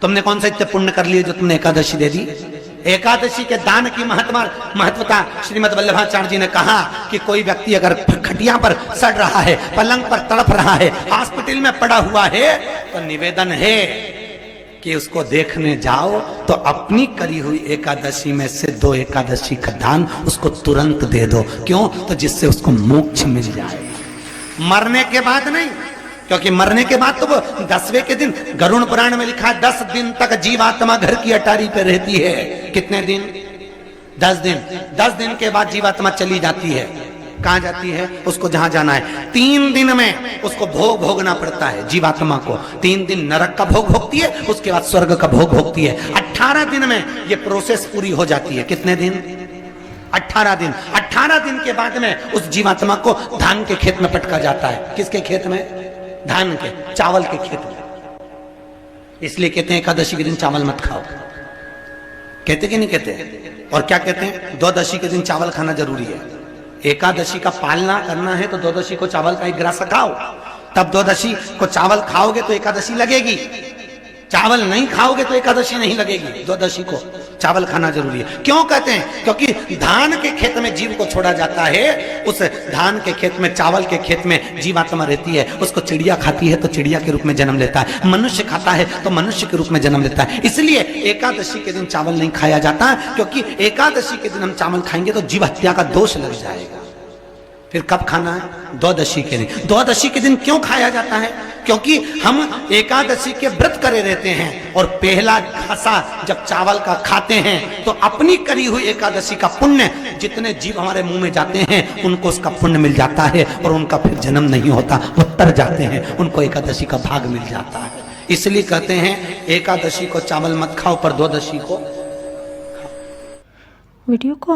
तुमने कौन सा इतने पुण्य कर लिए जो तुमने एकादशी दे दी। एकादशी के दान की महत्वता श्रीमद् वल्लभाचार्य जी ने कहा कि कोई व्यक्ति अगर खटिया पर सड़ रहा है, पलंग पर तड़प रहा है, हॉस्पिटल में पड़ा हुआ है, तो निवेदन है कि उसको देखने जाओ तो अपनी करी हुई एकादशी में से 2 एकादशी का दान उसको तुरंत दे दो। क्यों? तो जिससे उसको मोक्ष मिल जाए, मरने के बाद नहीं। क्योंकि मरने के बाद तो वो 10वें के दिन, गरुड़ पुराण में लिखा है 10 दिन तक जीवात्मा घर की अटारी पे रहती है। कितने दिन? 10 दिन। 10 दिन के बाद जीवात्मा चली जाती है। कहां जाती है? उसको जहां जाना है। 3 दिन में उसको भोग भोगना पड़ता है जीवात्मा को। 3 दिन नरक का भोग भोगती है, उसके बाद स्वर्ग का भोग भोगती है। 18 दिन में ये प्रोसेस पूरी हो जाती है। कितने दिन? 18 दिन। 18 दिन के बाद में उस जीवात्मा को धान के खेत में पटका जाता है। किसके खेत में? धान के, चावल के खेत में। इसलिए कहते हैं एकादशी के दिन चावल मत खाओ। कहते कि नहीं कहते? और क्या कहते हैं? द्वादशी के दिन चावल खाना जरूरी है। एकादशी का पालना करना है तो द्वादशी को चावल का 1 गिलास खाओ, तब द्वादशी को चावल खाओगे तो एकादशी लगेगी। चावल नहीं खाओगे तो एकादशी नहीं लगेगी। द्वादशी को चावल खाना जरूरी है। क्यों कहते हैं? क्योंकि धान के खेत में जीव को छोड़ा जाता है, उस धान के खेत में, चावल के खेत में जीवात्मा रहती है। उसको चिड़िया खाती है तो चिड़िया के रूप में जन्म लेता है, मनुष्य खाता है तो मनुष्य के रूप में जन्म लेता है। इसलिए एकादशी के दिन चावल नहीं खाया जाता, क्योंकि एकादशी के दिन हम चावल खाएंगे तो जीव हत्या का दोष लग जाएगा। फिर कब खाना है? द्वादशी के दिन। द्वादशी के दिन क्यों खाया जाता है? क्योंकि हम एकादशी के व्रत करे रहते हैं और पहला घासा जब चावल का खाते हैं तो अपनी करी हुई एकादशी का पुण्य, जितने जीव हमारे मुंह में जाते हैं उनको उसका पुण्य मिल जाता है और उनका फिर जन्म नहीं होता, वो तर जाते हैं, उनको एकादशी का भाग मिल जाता है। इसलिए कहते हैं एकादशी को चावल मत खाओ पर द्वादशी को। वीडियो को